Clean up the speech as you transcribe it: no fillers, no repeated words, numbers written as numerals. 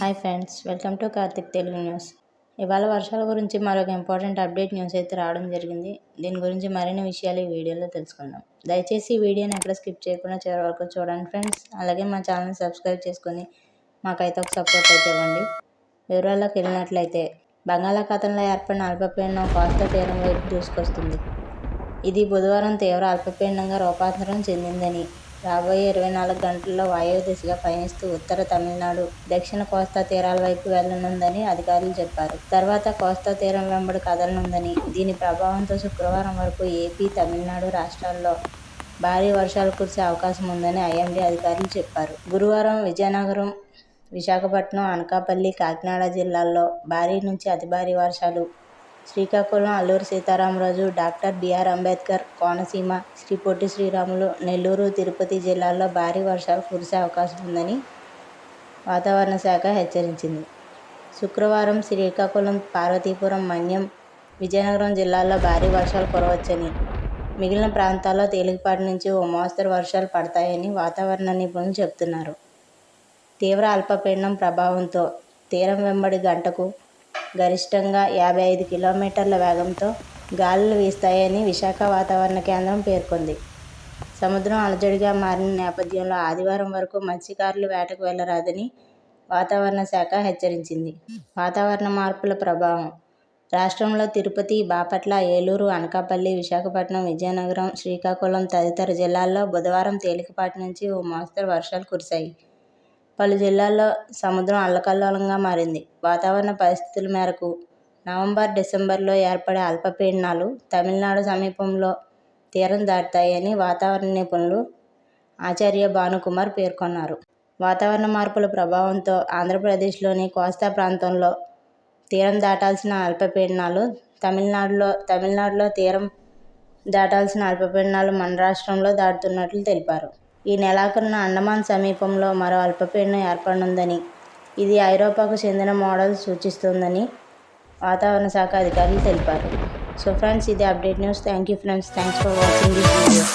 Hi friends, welcome to Karthik Telugu news. ఇవాళ వర్షాల గురించి మరొక ఇంపార్టెంట్ అప్డేట్ న్యూస్ అయితే రావడం జరిగింది. దీని గురించి మరిన్ని విషయాలు ఈ వీడియోలో తెలుసుకుందాం. దయచేసి ఈ వీడియోని ఎక్కడ స్కిప్ చేయకుండా చివరి వరకు చూడండి ఫ్రెండ్స్. అలాగే మా ఛానల్ని సబ్స్క్రైబ్ చేసుకొని మాకైతే ఒక సపోర్ట్ అయితే ఇవ్వండి. వివరాల్లోకి వెళ్ళినట్లయితే బంగాళాఖాతంలో ఏర్పడిన అల్పపీడనం కోస్తా తీరం వైపు దూసుకొస్తుంది. ఇది బుధవారం తీవ్ర అల్పపీడనంగా రూపాంతరం చెందిందని, రాబోయే 24 గంటల్లో వాయువ్య దిశగా పయనిస్తూ ఉత్తర తమిళనాడు, దక్షిణ కోస్తా తీరాల వైపు వెళ్లనుందని అధికారులు చెప్పారు. తర్వాత కోస్తా తీరం వెంబడి కదలనుందని, దీని ప్రభావంతో శుక్రవారం వరకు ఏపీ, తమిళనాడు రాష్ట్రాల్లో భారీ వర్షాలు కురిసే అవకాశం ఉందని ఐఎండీ అధికారులు చెప్పారు. గురువారం విజయనగరం, విశాఖపట్నం, అనకాపల్లి, కాకినాడ జిల్లాల్లో భారీ నుంచి అతి భారీ వర్షాలు, శ్రీకాకుళం, అల్లూరి సీతారామరాజు, డాక్టర్ బిఆర్ అంబేద్కర్ కోనసీమ, శ్రీ పొట్టి శ్రీరాములు, నెల్లూరు, తిరుపతి జిల్లాల్లో భారీ వర్షాలు కురిసే అవకాశం ఉందని వాతావరణ శాఖ హెచ్చరించింది. శుక్రవారం శ్రీకాకుళం, పార్వతీపురం, మన్యం, విజయనగరం జిల్లాల్లో భారీ వర్షాలు కురవచ్చని, మిగిలిన ప్రాంతాల్లో తేలికపాటి నుంచి ఓ మోస్తరు వర్షాలు పడతాయని వాతావరణ నిపుణులు చెబుతున్నారు. తీవ్ర అల్పపీడనం ప్రభావంతో తీరం వెంబడి గంటకు గరిష్టంగా 55 కిలోమీటర్ల వేగంతో గాలులు వీస్తాయని విశాఖ వాతావరణ కేంద్రం పేర్కొంది. సముద్రం అలజడిగా మారిన నేపథ్యంలో ఆదివారం వరకు మత్స్యకారులు వేటకు వెళ్లరాదని వాతావరణ శాఖ హెచ్చరించింది. వాతావరణ మార్పుల ప్రభావం రాష్ట్రంలో తిరుపతి, బాపట్ల, ఏలూరు, అనకాపల్లి, విశాఖపట్నం, విజయనగరం, శ్రీకాకుళం తదితర జిల్లాల్లో బుధవారం తేలికపాటి నుంచి ఓ మోస్తరు వర్షాలు కురిశాయి. పలు జిల్లాల్లో సముద్రం అల్లకల్లోలంగా మారింది. వాతావరణ పరిస్థితుల మేరకు నవంబర్, డిసెంబర్లో ఏర్పడే అల్పపీడనాలు తమిళనాడు సమీపంలో తీరం దాటుతాయని వాతావరణ నిపుణులు ఆచార్య భానుకుమార్ పేర్కొన్నారు. వాతావరణ మార్పుల ప్రభావంతో ఆంధ్రప్రదేశ్లోని కోస్తా ప్రాంతంలో తీరం దాటాల్సిన అల్పపీడనాలు, తమిళనాడులో తీరం దాటాల్సిన అల్పపీడనాలు మన రాష్ట్రంలో దాటుతున్నట్లు తెలిపారు. ఈ నెలాఖరున అండమాన్ సమీపంలో మరో అల్పపీడనం ఏర్పడనుందని, ఇది ఐరోపాకు చెందిన మోడల్ సూచిస్తోందని వాతావరణ శాఖ అధికారులు తెలిపారు. సో ఫ్రెండ్స్, ఇది update news. Thank you friends. Thanks for watching this video.